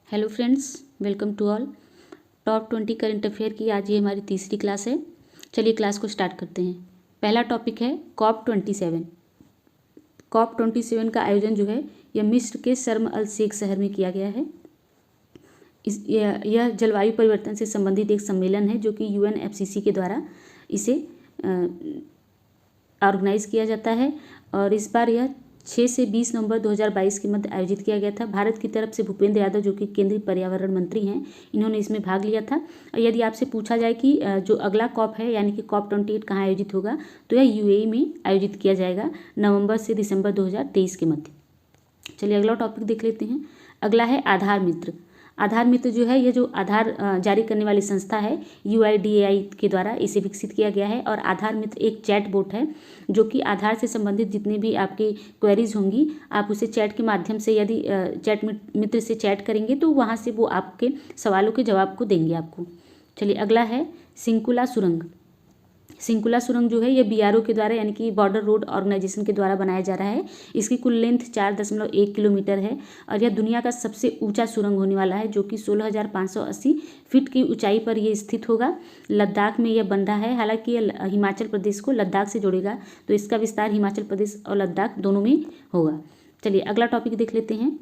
Hello friends, welcome to all. Top 20 current affair की आज ये हमारी तीसरी क्लास है। चलिए क्लास को स्टार्ट करते हैं। पहला टॉपिक है COP27। COP27 का आयोजन जो है यह मिस्र के शर्म अल शेख शहर में किया गया है। यह जलवायु परिवर्तन से संबंधित एक सम्मेलन है जो कि UNFCCC के द्वारा इसे ऑर्गेनाइज किया जाता है और इस बार यह 6 से 20 नवंबर 2022 के मध्य आयोजित किया गया था। भारत की तरफ से भूपेंद्र यादव जो कि केंद्रीय पर्यावरण मंत्री हैं, इन्होंने इसमें भाग लिया था। और यदि आपसे पूछा जाए कि जो अगला कॉप है यानी कि COP28 कहाँ आयोजित होगा, तो यह UAE में आयोजित किया जाएगा नवंबर से दिसंबर 2023 के मध्य। चलिए अगला टॉपिक देख लेते हैं। अगला है आधार मित्र। आधार मित्र जो है, यह जो आधार जारी करने वाली संस्था है UIDAI के द्वारा इसे विकसित किया गया है। और आधार मित्र एक चैट बोट है जो कि आधार से संबंधित जितनी भी आपकी क्वेरीज होंगी, आप उसे चैट के माध्यम से यदि चैट मित्र से चैट करेंगे तो वहाँ से वो आपके सवालों के जवाब को देंगे आपको। चलिए अगला है सिंकुला सुरंग। सिंकुला सुरंग जो है ये BRO के द्वारा यानी कि बॉर्डर रोड ऑर्गेनाइजेशन के द्वारा बनाया जा रहा है। इसकी कुल लेंथ 4.1 किलोमीटर है और यह दुनिया का सबसे ऊंचा सुरंग होने वाला है जो कि 16,580 फीट की ऊंचाई पर यह स्थित होगा। लद्दाख में यह बन रहा है। हालांकि यह हिमाचल प्रदेश को लद्दाख से जोड़ेगा, तो इसका विस्तार हिमाचल प्रदेश और लद्दाख दोनों में होगा। चलिए अगला टॉपिक देख लेते हैं।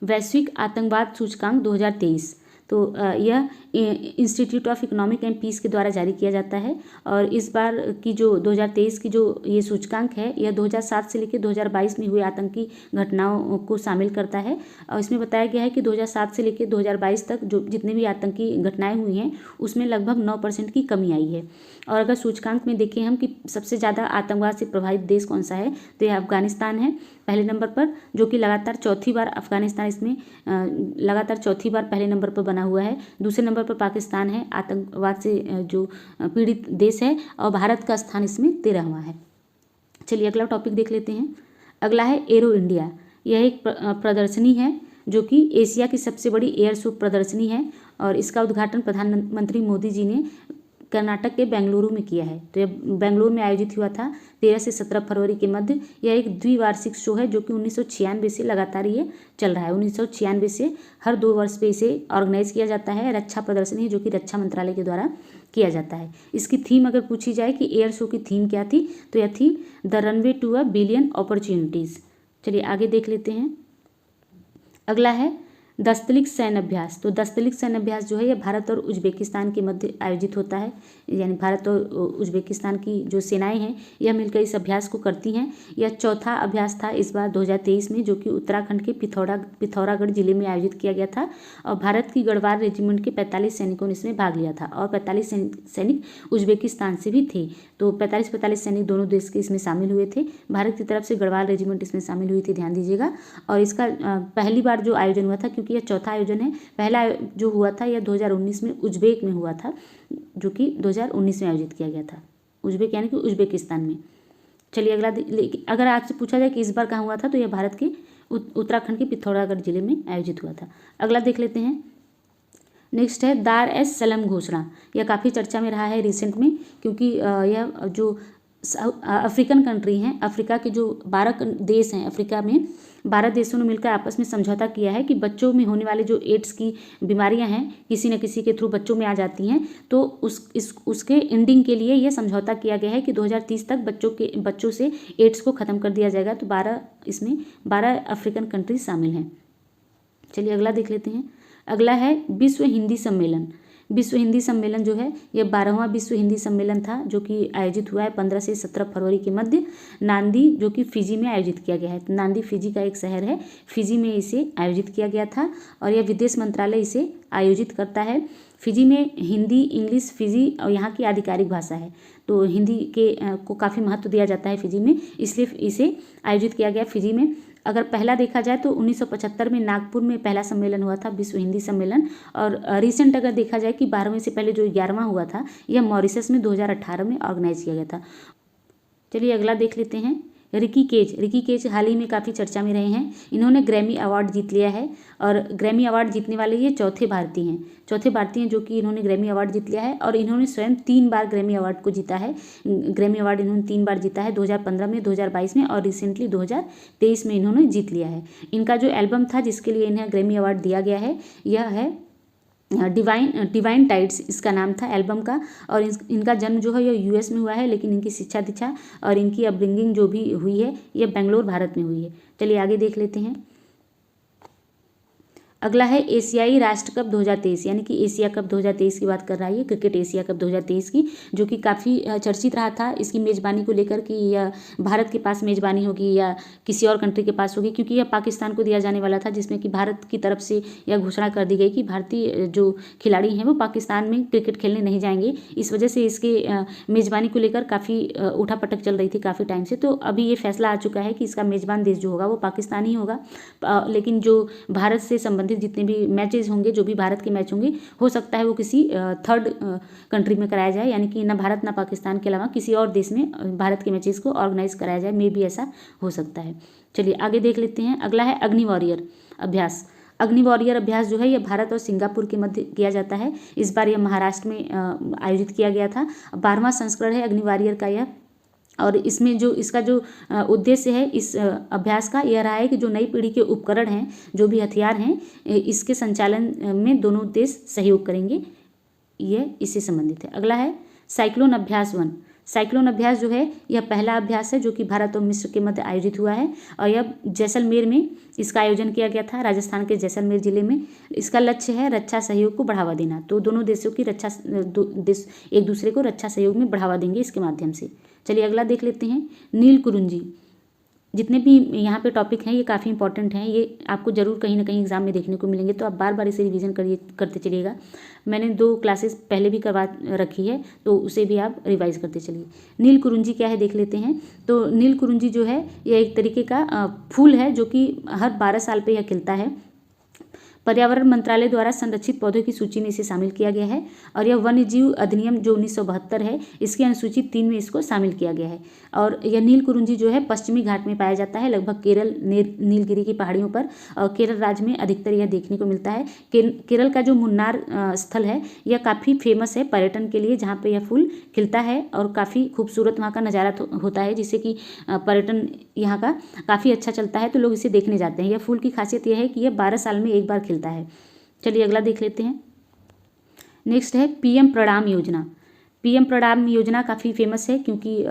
वैश्विक आतंकवाद सूचकांक 2023। तो यह Institute of Economic and Peace के द्वारा जारी किया जाता है और इस बार की जो 2023 की जो ये सूचकांक है, यह 2007 से लेकर 2022 में हुए आतंकी घटनाओं को शामिल करता है। और इसमें बताया गया है कि 2007 से लेकर 2022 तक जो जितने भी आतंकी घटनाएं हुई हैं उसमें लगभग 9% की कमी आई है। और अगर सूचकांक में देखें हम कि सबसे ज़्यादा आतंकवाद से प्रभावित देश कौन सा है, तो यह अफगानिस्तान है पहले नंबर पर, जो कि लगातार चौथी बार अफगानिस्तान इसमें लगातार चौथी बार पहले नंबर पर बना हुआ है। दूसरे नंबर पर पाकिस्तान है, आतंकवाद से जो पीड़ित देश है, और भारत का स्थान इसमें 13वां है। चलिए अगला टॉपिक देख लेते हैं। अगला है एरो इंडिया। यह एक प्रदर्शनी है जो कि एशिया की सबसे बड़ी एयर शो प्रदर्शनी है और इसका उद्घाटन प्रधानमंत्री मोदी जी ने कर्नाटक के बेंगलुरु में किया है। तो यह बेंगलुरु में आयोजित हुआ था 13 से 17 फरवरी के मध्य। यह एक द्विवार्षिक शो है जो कि 1996 से लगातार ये चल रहा है। 1996 से हर 2 वर्ष पे इसे ऑर्गेनाइज किया जाता है। रक्षा प्रदर्शनी जो कि रक्षा मंत्रालय के द्वारा किया जाता है। इसकी थीम अगर पूछी जाए कि एयर शो की थीम क्या थी, तो यह थी the runway to a billion opportunities. चलिए आगे देख लेते हैं। अगला है दस्तलिक सैन्य अभ्यास। तो दस्तलिक सैन्य अभ्यास जो है यह भारत और उज्बेकिस्तान के मध्य आयोजित होता है। यानी भारत और उज्बेकिस्तान की जो सेनाएं हैं यह मिलकर इस अभ्यास को करती हैं। यह चौथा अभ्यास था इस बार 2023 में, जो कि उत्तराखंड के पिथौरागढ़ जिले में आयोजित किया गया था। और भारत की गढ़वाल रेजिमेंट के 45 सैनिकों ने इसमें भाग लिया था और 45 सैनिक उज्बेकिस्तान से भी थे। तो 45 सैनिक दोनों देश के इसमें शामिल हुए थे। भारत की तरफ से गढ़वाल रेजिमेंट इसमें शामिल हुई थी, ध्यान दीजिएगा। और इसका पहली बार जो आयोजन हुआ था, क्योंकि यह चौथा आयोजन है, पहला जो हुआ था यह 2019 में उज्बेक में हुआ था, जो कि 2019 में आयोजित किया गया था। उज्बेक यानी कि उज्बेकिस्तान में। चलिए अगला, अगर आपसे पूछा जाए कि इस बार कहाँ हुआ था, तो यह भारत के उत्तराखंड के पिथौरागढ़ जिले में आयोजित हुआ था। अगला देख लेते हैं। नेक्स्ट है दार एस सलाम घोषणा। यह काफ़ी चर्चा में रहा है रिसेंट में, क्योंकि यह जो अफ्रीकन कंट्री हैं, अफ्रीका के जो 12 देश हैं, अफ्रीका में 12 देशों ने मिलकर आपस में समझौता किया है कि बच्चों में होने वाले जो एड्स की बीमारियां हैं, किसी न किसी के थ्रू बच्चों में आ जाती हैं, तो उसके एंडिंग के लिए यह समझौता किया गया है कि 2030 तक बच्चों से एड्स को ख़त्म कर दिया जाएगा। तो 12 अफ्रीकन कंट्रीज शामिल हैं। चलिए अगला देख लेते हैं। अगला है विश्व हिंदी सम्मेलन। विश्व हिंदी सम्मेलन जो है यह 12वां विश्व हिंदी सम्मेलन था, जो कि आयोजित हुआ है 15 से 17 फरवरी के मध्य नांदी, जो कि फिजी में आयोजित किया गया है। नांदी फिजी का एक शहर है, फिजी में इसे आयोजित किया गया था और यह विदेश मंत्रालय इसे आयोजित करता है। फिजी में हिंदी, इंग्लिश, फिजी और यहाँ की आधिकारिक भाषा है। तो हिंदी को काफ़ी महत्व दिया जाता है फिजी में, इसलिए इसे आयोजित किया गया फिजी में। अगर पहला देखा जाए तो 1975 में नागपुर में पहला सम्मेलन हुआ था, विश्व हिंदी सम्मेलन। और रिसेंट अगर देखा जाए कि 12वें से पहले जो 11वां हुआ था, यह मॉरिशस में 2018 में ऑर्गेनाइज किया गया था। चलिए अगला देख लेते हैं। रिकी केज हाल ही में काफ़ी चर्चा में रहे हैं। इन्होंने ग्रैमी अवार्ड जीत लिया है और ग्रैमी अवार्ड जीतने वाले ये चौथे भारतीय हैं जो कि इन्होंने ग्रैमी अवार्ड जीत लिया है। और इन्होंने स्वयं 3 बार ग्रैमी अवार्ड को जीता है। ग्रैमी अवार्ड इन्होंने 3 बार जीता है, 2015 में, 2022 में और रिसेंटली 2023 में इन्होंने जीत लिया है। इनका जो एल्बम था जिसके लिए इन्हें ग्रैमी अवार्ड दिया गया है, यह है डिवाइन टाइड्स, इसका नाम था एल्बम का। और इनका जन्म जो है यह यूएस में हुआ है, लेकिन इनकी शिक्षा दीक्षा और इनकी अपब्रिंगिंग जो भी हुई है यह बेंगलोर भारत में हुई है। चलिए आगे देख लेते हैं। अगला है एशियाई राष्ट्र कप 2023, यानी कि एशिया कप 2023 की बात कर रहा है ये, क्रिकेट एशिया कप 2023 की, जो कि काफ़ी चर्चित रहा था इसकी मेज़बानी को लेकर कि यह भारत के पास मेज़बानी होगी या किसी और कंट्री के पास होगी, क्योंकि यह पाकिस्तान को दिया जाने वाला था, जिसमें कि भारत की तरफ से यह घोषणा कर दी गई कि भारतीय जो खिलाड़ी हैं वो पाकिस्तान में क्रिकेट खेलने नहीं जाएंगे। इस वजह से इसके मेज़बानी को लेकर काफ़ी उठापटक चल रही थी काफ़ी टाइम से। तो अभी ये फैसला आ चुका है कि इसका मेज़बान देश जो होगा वो पाकिस्तान ही होगा, लेकिन जो भारत से संबंधित जितने भी मैचेस होंगे, जो भी भारत के मैच होंगे, हो सकता है वो किसी थर्ड कंट्री में कराया जाए, यानी कि ना भारत ना पाकिस्तान के अलावा किसी और देश में भारत के मैचेस को ऑर्गेनाइज कराया जाए, मे भी ऐसा हो सकता है। चलिए आगे देख लेते हैं। अगला है अग्नि वॉरियर अभ्यास। अग्नि वॉरियर अभ्यास जो है यह भारत और सिंगापुर के मध्य किया जाता है। इस बार यह महाराष्ट्र में आयोजित किया गया था। 12वां संस्करण है अग्नि वॉरियर का यह। और इसमें जो इसका जो उद्देश्य है इस अभ्यास का यह रहा है कि जो नई पीढ़ी के उपकरण हैं, जो भी हथियार हैं, इसके संचालन में दोनों देश सहयोग करेंगे, यह इससे संबंधित है। अगला है साइक्लोन अभ्यास 1। साइक्लोन अभ्यास जो है यह पहला अभ्यास है जो कि भारत और मिस्र के मध्य आयोजित हुआ है और यह जैसलमेर में इसका आयोजन किया गया था, राजस्थान के जैसलमेर जिले में। इसका लक्ष्य है रक्षा सहयोग को बढ़ावा देना। तो दोनों देशों की देश एक दूसरे को रक्षा सहयोग में बढ़ावा देंगे इसके माध्यम से। चलिए अगला देख लेते हैं। नील कुरुंजी। जितने भी यहाँ पे टॉपिक हैं ये काफ़ी इंपॉर्टेंट हैं, ये आपको जरूर कहीं ना कहीं एग्जाम में देखने को मिलेंगे, तो आप बार बार इसे रिवीजन करते चलिएगा। मैंने 2 क्लासेस पहले भी करवा रखी है, तो उसे भी आप रिवाइज करते चलिए। नील कुरुंजी क्या है देख लेते हैं। तो नील कुरुंजी जो है यह एक तरीके का फूल है जो कि हर 12 साल पर यह खिलता है। पर्यावरण मंत्रालय द्वारा संरक्षित पौधों की सूची में इसे शामिल किया गया है और यह वन्य जीव अधिनियम जो 1972 है इसकी अनुसूची 3 में इसको शामिल किया गया है। और यह नील कुरुंजी जो है पश्चिमी घाट में पाया जाता है, लगभग केरल नीलगिरी की पहाड़ियों पर, और केरल राज्य में अधिकतर यह देखने को मिलता है। केरल का जो मुन्नार स्थल है यह काफ़ी फेमस है पर्यटन के लिए, जहाँ पर यह फूल खिलता है और काफ़ी खूबसूरत वहाँ का नज़ारा होता है, जिससे कि पर्यटन यहाँ का काफ़ी अच्छा चलता है, तो लोग इसे देखने जाते हैं। यह फूल की खासियत यह है कि यह 12 साल में एक बार खिलता है। चलिए अगला देख लेते हैं। नेक्स्ट है पीएम प्रणाम योजना। पीएम प्रणाम योजना काफ़ी फेमस है, क्योंकि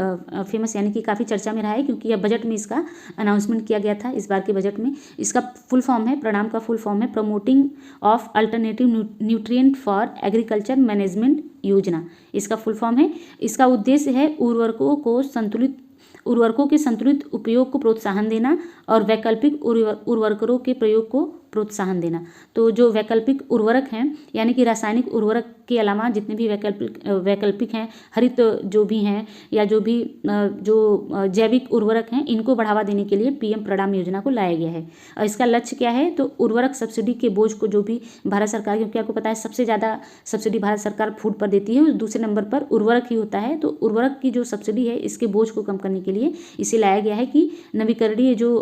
फेमस यानी कि काफ़ी चर्चा में रहा है, क्योंकि यह बजट में इसका अनाउंसमेंट किया गया था इस बार के बजट में। इसका फुल फॉर्म है, प्रणाम का फुल फॉर्म है promoting of alternative nutrient for agriculture management योजना, इसका फुल फॉर्म है। इसका उद्देश्य है उर्वरकों के संतुलित उपयोग को प्रोत्साहन देना और वैकल्पिक उर्वरकों के प्रयोग को प्रोत्साहन देना। तो जो वैकल्पिक उर्वरक हैं, यानी कि रासायनिक उर्वरक के अलावा जितने भी वैकल्पिक हैं, हरित जो भी हैं या जो जैविक उर्वरक हैं, इनको बढ़ावा देने के लिए पीएम प्रणाम योजना को लाया गया है। और इसका लक्ष्य क्या है, तो उर्वरक सब्सिडी के बोझ को जो भी भारत सरकार, क्योंकि आपको पता है सबसे ज़्यादा सब्सिडी भारत सरकार फूड पर देती है, दूसरे नंबर पर उर्वरक ही होता है। तो उर्वरक की जो सब्सिडी है इसके बोझ को कम करने के लिए इसे लाया गया है कि नवीकरणीय जो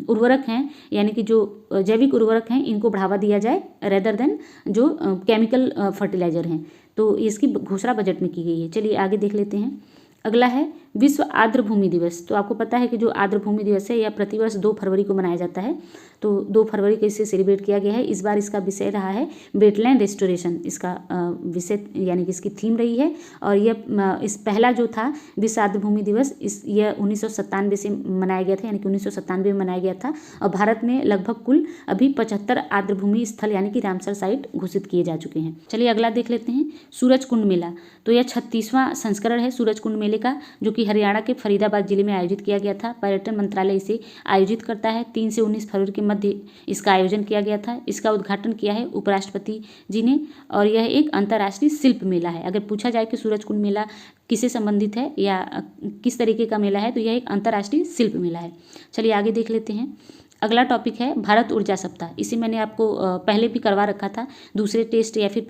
उर्वरक हैं, यानी कि जो जैविक उर्वरक हैं, इनको बढ़ावा दिया जाए रेदर देन जो केमिकल फर्टिलाइजर हैं। तो इसकी घोषणा बजट में की गई है। चलिए आगे देख लेते हैं। अगला है विश्व आर्द्र भूमि दिवस। तो आपको पता है कि जो आर्द्र भूमि दिवस है यह प्रतिवर्ष 2 फरवरी को मनाया जाता है, तो 2 फरवरी को इसे सेलिब्रेट किया गया है। इस बार इसका विषय रहा है वेटलैंड रेस्टोरेशन, इसका विषय यानी कि इसकी थीम रही है। और यह इस पहला जो था विश्व आर्द्र भूमि दिवस यह 1997 से मनाया गया था, यानी कि 1997 में मनाया गया था। और भारत में लगभग कुल अभी 75 आर्द्र भूमि स्थल यानी कि रामसर साइट घोषित किए जा चुके हैं। चलिए अगला देख लेते हैं। सूरज कुंड मेला। तो यह 36वां संस्करण है सूरज कुंड मेले का, जो कि हरियाणा के फरीदाबाद जिले में आयोजित किया गया था। पर्यटन मंत्रालय इसे आयोजित करता है। 3 से 19 फरवरी के मध्य इसका आयोजन किया गया था। इसका उद्घाटन किया है उपराष्ट्रपति जी ने। और यह एक अंतर्राष्ट्रीय शिल्प मेला है। अगर पूछा जाए कि सूरज कुंड मेला किससे संबंधित है या किस तरीके का मेला है, तो यह एक अंतर्राष्ट्रीय शिल्प मेला है। चलिए आगे देख लेते हैं। अगला टॉपिक है भारत ऊर्जा सप्ताह। इसे मैंने आपको पहले भी करवा रखा था, दूसरे टेस्ट या फिर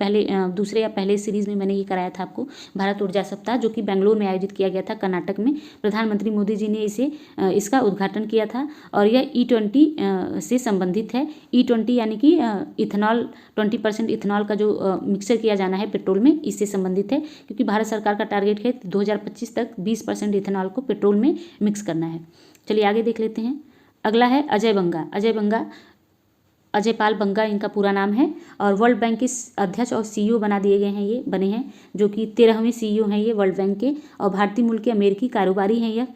दूसरे या पहले सीरीज़ में मैंने ये कराया था आपको भारत ऊर्जा सप्ताह, जो कि बेंगलुरु में आयोजित किया गया था कर्नाटक में। प्रधानमंत्री मोदी जी ने इसका उद्घाटन किया था और यह E20 से संबंधित है। E20 यानी कि इथेनॉल 20% इथेनॉल का जो मिक्सर किया जाना है पेट्रोल में, इससे संबंधित है, क्योंकि भारत सरकार का टारगेट है 2025 तक 20% इथेनॉल को पेट्रोल में मिक्स करना है। चलिए आगे देख लेते हैं। अगला है अजय बंगा। अजय पाल बंगा इनका पूरा नाम है और वर्ल्ड बैंक के अध्यक्ष और CEO बना दिए गए हैं, ये बने हैं, जो कि 13वें CEO हैं ये वर्ल्ड बैंक के, और भारतीय मूल के अमेरिकी कारोबारी हैं। यह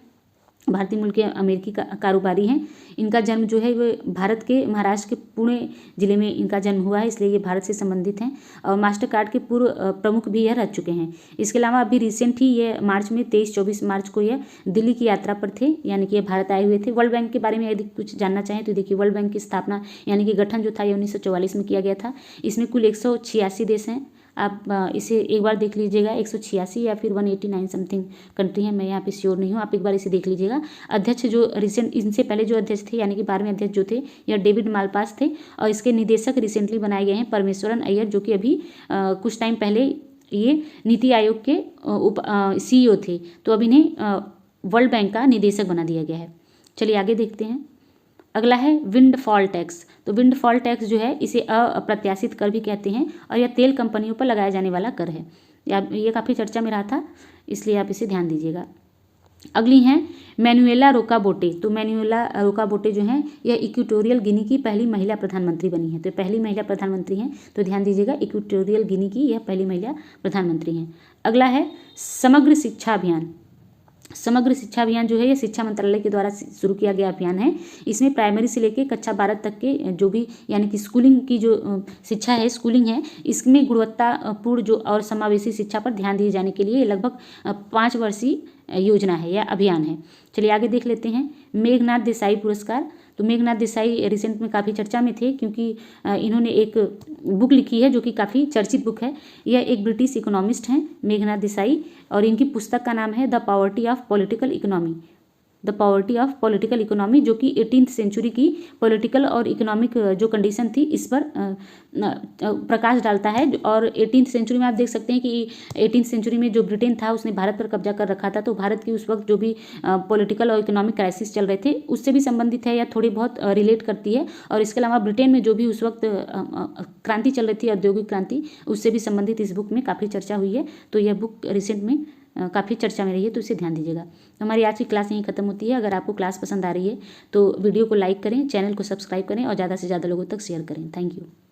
भारतीय मूल के अमेरिकी कारोबारी हैं। इनका जन्म जो है वो भारत के महाराष्ट्र के पुणे जिले में इनका जन्म हुआ है, इसलिए ये भारत से संबंधित हैं और मास्टर कार्ड के पूर्व प्रमुख भी यह रह चुके हैं। इसके अलावा अभी रिसेंट ही ये मार्च में 23-24 मार्च को यह दिल्ली की यात्रा पर थे, यानी कि ये भारत आए हुए थे। वर्ल्ड बैंक के बारे में यदि कुछ जानना चाहें तो देखिए, वर्ल्ड बैंक की स्थापना यानी कि गठन जो था ये 1944 में किया गया था। इसमें कुल 186 देश हैं। आप इसे एक बार देख लीजिएगा, 186 या फिर 189 समथिंग कंट्री है, मैं यहाँ पे श्योर नहीं हूँ, आप एक बार इसे देख लीजिएगा। अध्यक्ष जो रिसेंट इनसे पहले जो अध्यक्ष थे यानी कि 12वें अध्यक्ष जो थे यह डेविड मालपास थे और इसके निदेशक रिसेंटली बनाए गए हैं परमेश्वरन अय्यर, जो कि अभी कुछ टाइम पहले ये नीति आयोग के CEO थे, तो अब इन्हें वर्ल्ड बैंक का निदेशक बना दिया गया है। चलिए आगे देखते हैं। अगला है विंडफॉल टैक्स। तो विंडफॉल टैक्स जो है इसे अप्रत्याशित कर भी कहते हैं और यह तेल कंपनियों पर लगाया जाने वाला कर है। ये काफ़ी चर्चा में रहा था, इसलिए आप इसे ध्यान दीजिएगा। अगली हैं मैनुएला रोकाबोटे। तो मैनुएला रोकाबोटे जो हैं यह इक्वेटोरियल गिनी की पहली महिला प्रधानमंत्री बनी है। तो पहली महिला प्रधानमंत्री हैं, तो ध्यान दीजिएगा, इक्वेटोरियल गिनी की यह पहली महिला प्रधानमंत्री हैं। अगला है समग्र शिक्षा अभियान। समग्र शिक्षा अभियान जो है ये शिक्षा मंत्रालय के द्वारा शुरू किया गया अभियान है। इसमें प्राइमरी से लेकर कक्षा 12 तक के जो भी यानी कि स्कूलिंग की जो शिक्षा है, स्कूलिंग है, इसमें गुणवत्तापूर्ण जो और समावेशी शिक्षा पर ध्यान दिए जाने के लिए लगभग 5 वर्षीय योजना है या अभियान है। चलिए आगे देख लेते हैं। मेघनाथ देसाई पुरस्कार। तो मेघनाथ देसाई रिसेंट में काफ़ी चर्चा में थे, क्योंकि इन्होंने एक बुक लिखी है जो कि काफ़ी चर्चित बुक है। यह एक ब्रिटिश इकोनॉमिस्ट हैं मेघनाथ देसाई, और इनकी पुस्तक का नाम है the poverty of political economy. The poverty of political economy, जो कि 18th सेंचुरी की पॉलिटिकल और इकोनॉमिक जो कंडीशन थी इस पर प्रकाश डालता है। और 18th सेंचुरी में आप देख सकते हैं कि 18th सेंचुरी में जो ब्रिटेन था उसने भारत पर कब्जा कर रखा था, तो भारत की उस वक्त जो भी पॉलिटिकल और इकोनॉमिक क्राइसिस चल रहे थे उससे भी संबंधित है या थोड़ी बहुत रिलेट करती है। और इसके अलावा ब्रिटेन में जो भी उस वक्त क्रांति चल रही थी, औद्योगिक क्रांति, उससे भी संबंधित इस बुक में काफ़ी चर्चा हुई है। तो यह बुक रिसेंट में काफ़ी चर्चा में रही है, तो इसे ध्यान दीजिएगा। हमारी आज की क्लास यहीं खत्म होती है। अगर आपको क्लास पसंद आ रही है तो वीडियो को लाइक करें, चैनल को सब्सक्राइब करें और ज़्यादा से ज़्यादा लोगों तक शेयर करें। Thank you.